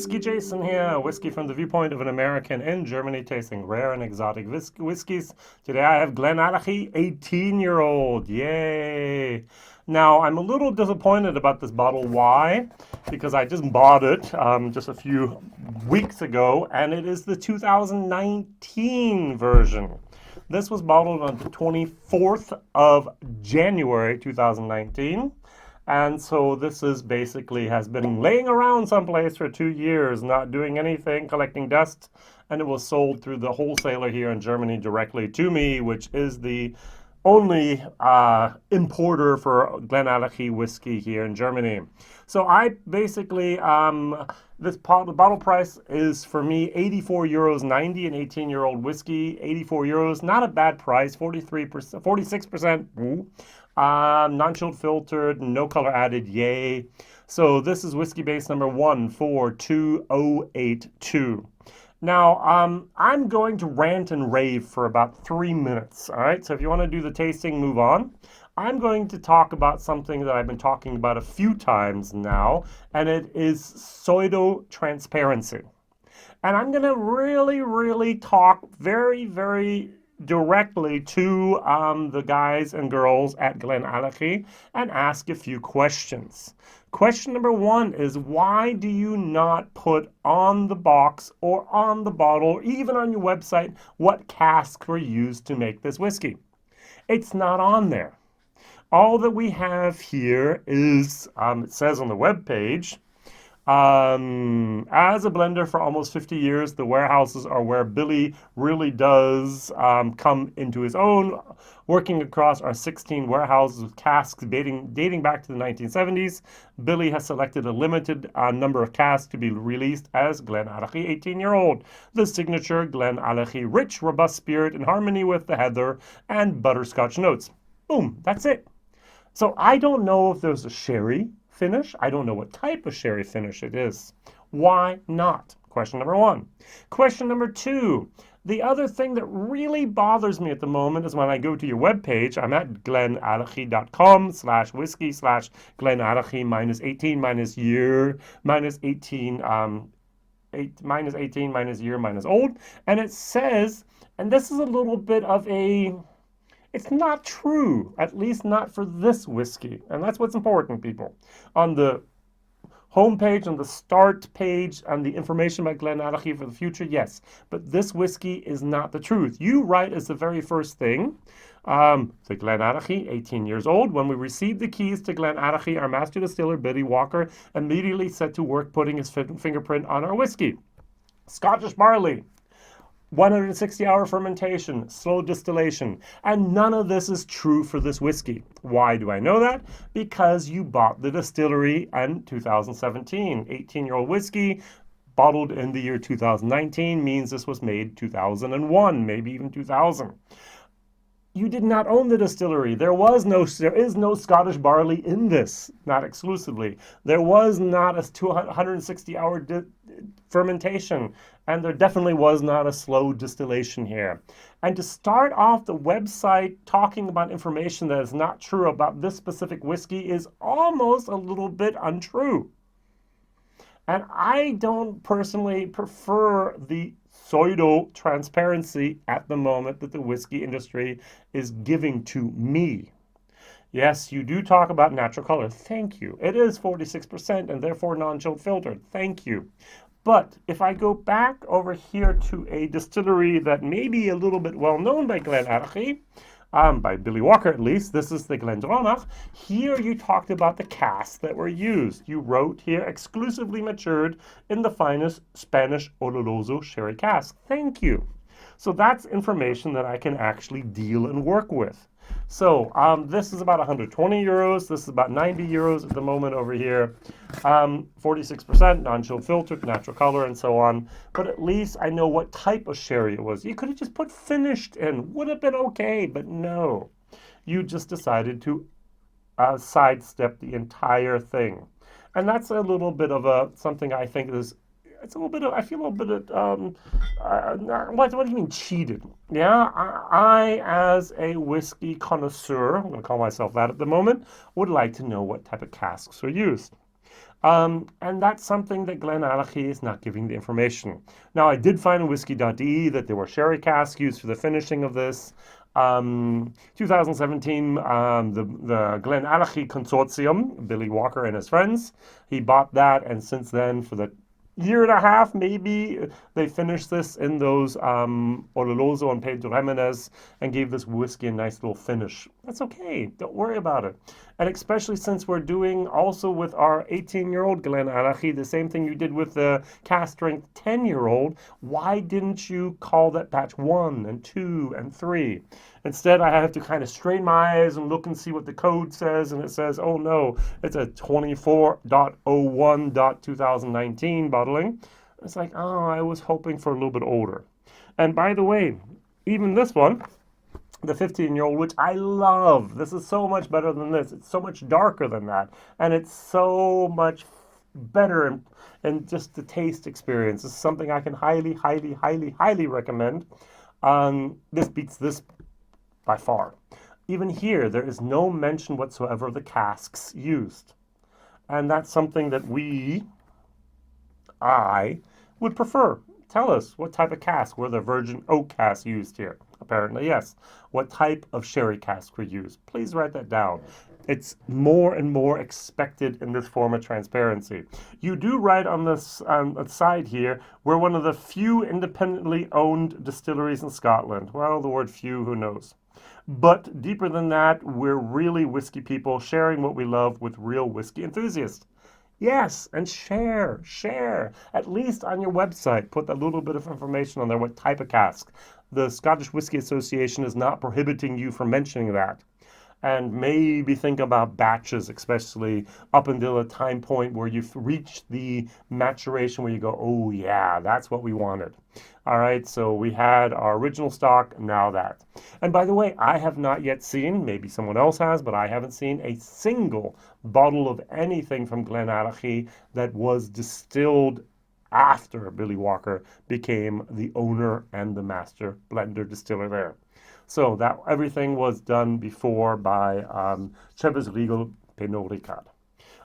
WhiskyJason here, whiskey from the viewpoint of an American in Germany tasting rare and exotic whiskeys. Today I have GlenAllachie 18-year-old, yay! Now I'm a little disappointed about this bottle. Why? Because I just bought it just a few weeks ago and it is the 2019 version. This was bottled on the 24th of January 2019. And so this is basically has been laying around someplace for 2 years, not doing anything, collecting dust, and it was sold through the wholesaler here in Germany directly to me, which is the only importer for GlenAllachie whiskey here in Germany. So I basically, the bottle price is for me 84 euros 90, an 18-year-old whiskey, 84 euros, not a bad price, 43%, 46%, non-chilled filtered, no color added, yay. So this is whiskey base number 142082. Now, I'm going to rant and rave for about 3 minutes, all right? So if you want to do the tasting, move on. I'm going to talk about something that I've been talking about a few times now, and it is pseudo-transparency. And I'm going to really talk very directly to the guys and girls at GlenAllachie and ask a few questions. Question number 1 is, why do you not put on the box or on the bottle or even on your website what casks were used to make this whiskey? It's not on there. All that we have here is, it says on the web page, as a blender for almost 50 years, the warehouses are where Billy really does come into his own, working across our 16 warehouses with casks dating back to the 1970s. Billy has selected a limited number of casks to be released as GlenAllachie 18-year-old. The signature GlenAllachie rich, robust spirit in harmony with the heather and butterscotch notes. Boom, that's it. So I don't know if there's a sherry finish. I don't know what type of sherry finish it is. Why not? Question number 1. Question number 2. The other thing that really bothers me at the moment is when I go to your webpage, I'm at glenallachie.com/whiskey/GlenAllachie -18 minus year minus 18 minus 18 minus year minus old, and it says, and this is a little bit of a, it's not true, at least not for this whiskey. And that's what's important, people. On the homepage, on the start page, on the information about GlenAllachie for the future, yes. But this whiskey is not the truth. You write as the very first thing, the GlenAllachie, 18 years old. When we received the keys to GlenAllachie, our master distiller, Billy Walker, immediately set to work putting his fingerprint on our whiskey. Scottish barley. 160-hour fermentation, slow distillation, and none of this is true for this whiskey. Why do I know that? Because you bought the distillery in 2017. 18-year-old whiskey, bottled in the year 2019, means this was made 2001, maybe even 2000. You did not own the distillery. There is no Scottish barley in this, not exclusively. There was not a 260-hour fermentation, and there definitely was not a slow distillation here. And to start off the website talking about information that is not true about this specific whiskey is almost a little bit untrue. And I don't personally prefer the pseudo-transparency at the moment that the whiskey industry is giving to me. Yes, you do talk about natural color. Thank you. It is 46% and therefore non-chilled filtered. Thank you. But if I go back over here to a distillery that may be a little bit well known by GlenAllachie, by Billy Walker at least, this is the GlenDronach. Here you talked about the casks that were used. You wrote here, exclusively matured in the finest Spanish Oloroso sherry cask. Thank you. So that's information that I can actually deal and work with. So this is about 120 euros. This is about 90 euros at the moment over here. 46% non-chilled filtered, natural color, and so on. But at least I know what type of sherry it was. You could have just put finished in. Would have been okay, but no. You just decided to sidestep the entire thing. And that's a little bit of something I think is, it's a little bit of, I feel a little bit of, what do you mean cheated? Yeah, I as a whiskey connoisseur, I'm going to call myself that at the moment, would like to know what type of casks are used. And that's something that GlenAllachie is not giving the information. Now, I did find on whiskey.de that there were sherry casks used for the finishing of this. 2017, the GlenAllachie Consortium, Billy Walker and his friends, he bought that, and since then, for the year and a half, maybe they finished this in those Oloroso and Pedro Jimenez and gave this whiskey a nice little finish. That's okay. Don't worry about it. And especially since we're doing also with our 18-year-old GlenAllachie the same thing you did with the cask strength 10-year-old, why didn't you call that batch 1 and 2 and 3? Instead, I have to kind of strain my eyes and look and see what the code says, and it says, oh no, it's a 24.01.2019 bottling. It's like, oh, I was hoping for a little bit older. And by the way, even this one, the 15-year-old, which I love. This is so much better than this. It's so much darker than that. And it's so much better in just the taste experience. It's something I can highly, highly, highly, highly recommend. This beats this by far. Even here, there is no mention whatsoever of the casks used. And that's something that I would prefer. Tell us what type of cask. Were there virgin oak casks used here? Apparently, yes. What type of sherry casks were used? Please write that down. It's more and more expected in this form of transparency. You do write on this side here, we're one of the few independently owned distilleries in Scotland. Well, the word few, who knows? But deeper than that, we're really whiskey people sharing what we love with real whiskey enthusiasts. Yes, and share. At least on your website, put a little bit of information on there, what type of cask. The Scottish Whisky Association is not prohibiting you from mentioning that. And maybe think about batches, especially up until a time point where you've reached the maturation where you go, oh yeah, that's what we wanted. All right, so we had our original stock, now that. And by the way, I have not yet seen, maybe someone else has, but I haven't seen a single bottle of anything from GlenAllachie that was distilled after Billy Walker became the owner and the master blender distiller there. So that everything was done before by Cheves Regal Pinot Ricard.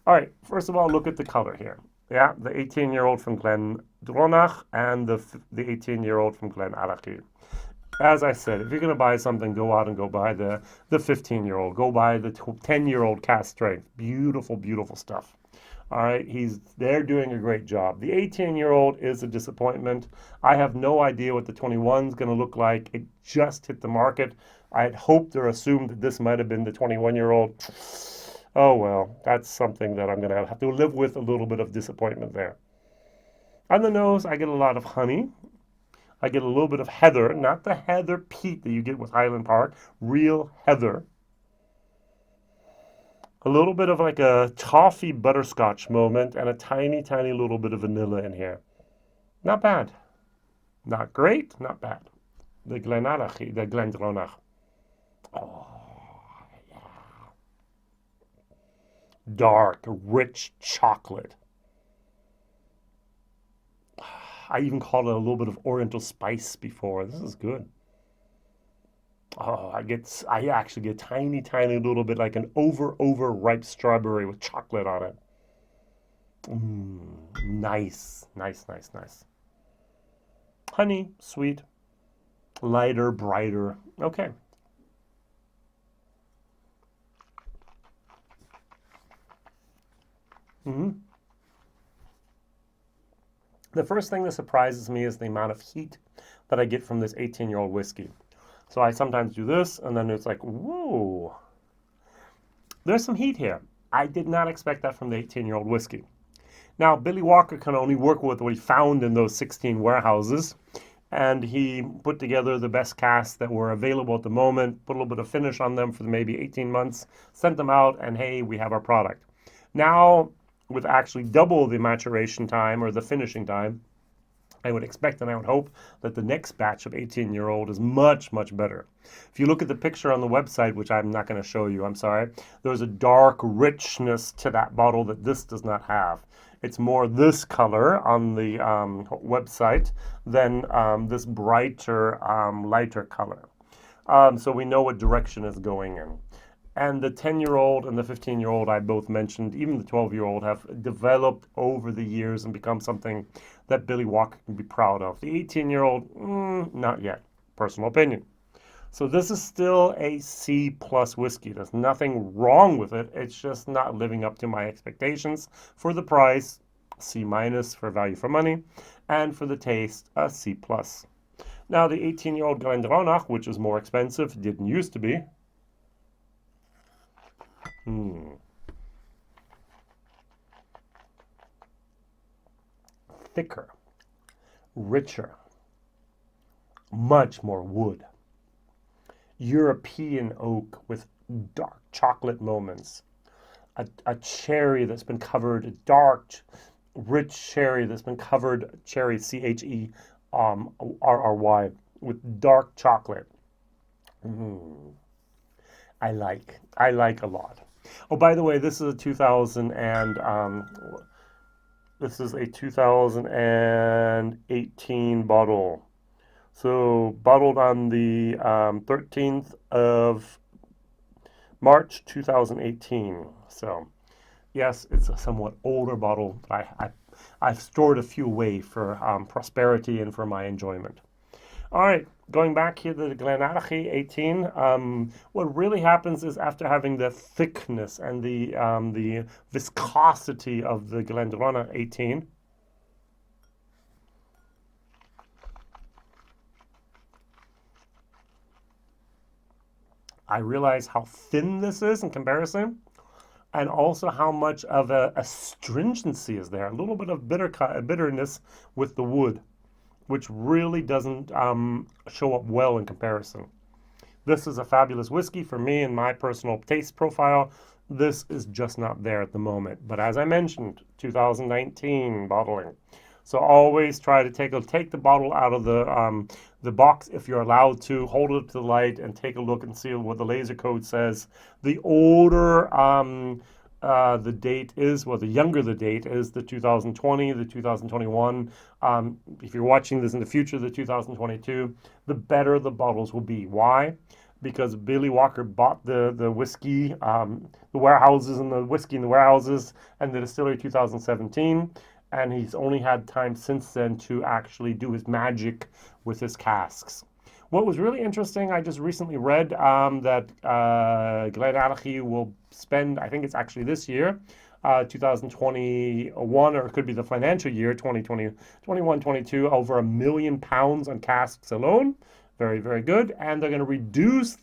All right, first of all, look at the color here. Yeah, the 18-year-old from GlenDronach and the 18-year-old from GlenAllachie. As I said, if you're going to buy something, go out and go buy the 15-year-old. Go buy the 10-year-old cask strength. Beautiful, beautiful stuff. All right, they're doing a great job. The 18-year-old is a disappointment. I have no idea what the 21 is going to look like. It just hit the market. I had hoped or assumed that this might have been the 21-year-old. Oh well, that's something that I'm going to have to live with, a little bit of disappointment there. On the nose, I get a lot of honey. I get a little bit of heather, not the heather peat that you get with Highland Park, real heather. A little bit of like a toffee butterscotch moment and a tiny, tiny little bit of vanilla in here. Not bad. Not great, not bad. The GlenAllachie, the GlenDronach. Oh, yeah. Dark, rich chocolate. I even called it a little bit of oriental spice before. This is good. Oh, I actually get tiny, tiny little bit like an over ripe strawberry with chocolate on it. Nice. Honey, sweet, lighter, brighter. Okay. The first thing that surprises me is the amount of heat that I get from this 18-year-old whiskey. So I sometimes do this, and then it's like, whoa. There's some heat here. I did not expect that from the 18-year-old whiskey. Now, Billy Walker can only work with what he found in those 16 warehouses, and he put together the best casks that were available at the moment, put a little bit of finish on them for maybe 18 months, sent them out, and hey, we have our product. Now, with actually double the maturation time or the finishing time, I would expect and I would hope that the next batch of 18-year-old is much, much better. If you look at the picture on the website, which I'm not going to show you, I'm sorry, there's a dark richness to that bottle that this does not have. It's more this color on the website than this brighter, lighter color. So we know what direction is going in. And the 10-year-old and the 15-year-old I both mentioned, even the 12-year-old, have developed over the years and become something that Billy Walker can be proud of. The 18-year-old, not yet. Personal opinion. So this is still a C plus whiskey. There's nothing wrong with it. It's just not living up to my expectations for the price, C minus for value for money, and for the taste, a C plus. Now the 18-year-old GlenAllachie, which is more expensive, didn't used to be. Thicker, richer, much more wood. European oak with dark chocolate moments. A cherry that's been covered, a dark, rich cherry that's been covered, cherry, C-H-E-R-R-Y, with dark chocolate. I like a lot. Oh, by the way, this is a 2018 bottle. So bottled on the 13th of March 2018. So yes, it's a somewhat older bottle, but I've stored a few away for prosperity and for my enjoyment. All right, going back here to the GlenAllachie 18. What really happens is after having the thickness and the viscosity of the GlenAllachie 18, I realize how thin this is in comparison, and also how much of a astringency is there. A little bit of bitterness with the wood, which really doesn't show up well in comparison. This is a fabulous whiskey for me and my personal taste profile. This is just not there at the moment. But as I mentioned, 2019 bottling. So always try to take the bottle out of the box if you're allowed to. Hold it to the light and take a look and see what the laser code says. The older the date is, well, the younger the date is, the 2020, the 2021. If you're watching this in the future, the 2022, the better the bottles will be. Why? Because Billy Walker bought the whiskey, the warehouses and the whiskey in the warehouses and the distillery 2017. And he's only had time since then to actually do his magic with his casks. What was really interesting, I just recently read that GlenAllachie will spend, I think it's actually this year, 2021, or it could be the financial year, 2020, 21, 22, over £1 million on casks alone. Very, very good. And they're going to reduce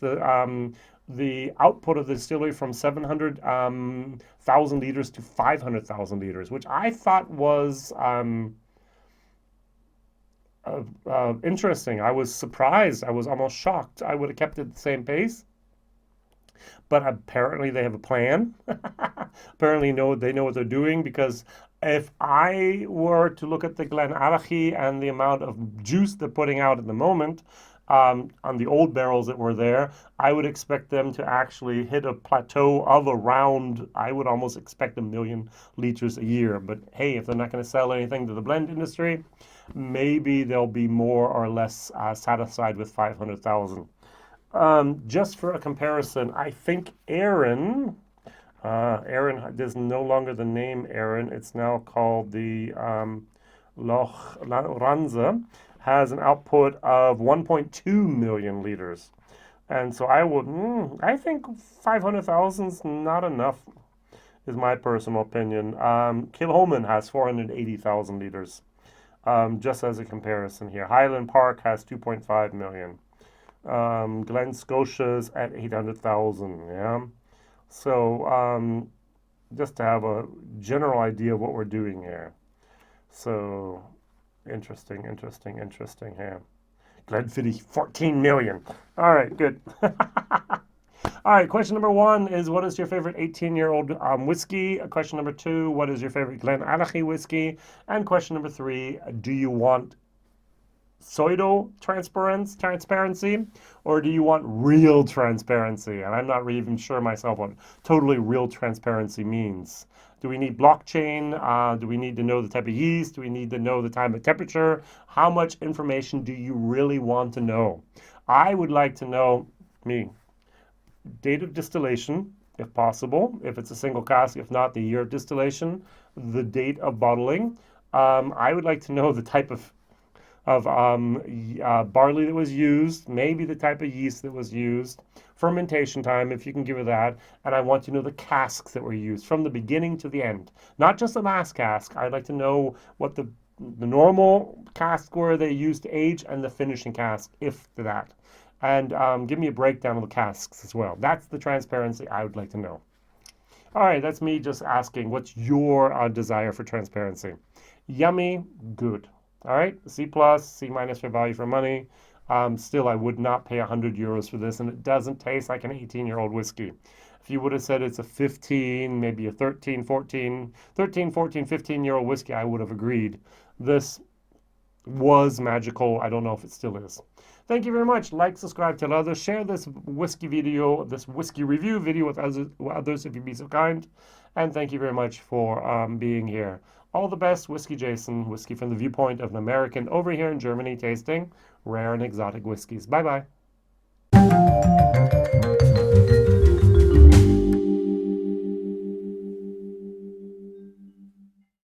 the output of the distillery from 700,000 liters to 500,000 liters, which I thought was interesting. I was surprised. I was almost shocked. I would have kept it the same pace. But apparently they have a plan. Apparently they know what they're doing, because if I were to look at the GlenAllachie and the amount of juice they're putting out at the moment, on the old barrels that were there, I would expect them to actually hit a plateau of around, I would almost expect 1 million liters a year. But hey, if they're not going to sell anything to the blend industry, maybe they'll be more or less satisfied with 500,000. Just for a comparison, I think Aaron, there's no longer the name Aaron, it's now called the Loch Ranza, has an output of 1.2 million liters. And so I think 500,000 is not enough, is my personal opinion. Kilhoman has 480,000 liters, just as a comparison here. Highland Park has 2.5 million. Glen Scotia's at 800,000, yeah? So just to have a general idea of what we're doing here. So interesting here. Glenfiddich, 14 million. All right, good. All right, question number 1 is, what is your favorite 18-year-old whiskey? Question number 2, what is your favorite GlenAllachie whiskey? And question number 3, do you want pseudo transparency, or do you want real transparency? And I'm not even sure myself what totally real transparency means. Do we need blockchain? Do we need to know the type of yeast? Do we need to know the time of temperature? How much information do you really want to know? I would like to know, date of distillation, if possible, if it's a single cask, if not the year of distillation, the date of bottling. I would like to know the type of barley that was used, maybe the type of yeast that was used, fermentation time, if you can give it that, and I want to know the casks that were used from the beginning to the end, not just the last cask. I'd like to know what the normal cask were they used to age and the finishing cask, if that. And give me a breakdown of the casks as well. That's the transparency I would like to know. All right, that's me just asking, what's your desire for transparency? Yummy, good. All right, C plus, C minus for value for money. Still, I would not pay 100 euros for this, and it doesn't taste like an 18-year-old whiskey. If you would have said it's a 15, maybe a 13, 14, 15-year-old whiskey, I would have agreed. This was magical. I don't know if it still is. Thank you very much. Like, subscribe, tell others. Share this whiskey video, this whiskey review video with others if you'd be so kind. And thank you very much for being here. All the best, WhiskyJason, whiskey from the viewpoint of an American over here in Germany tasting rare and exotic whiskeys. Bye-bye.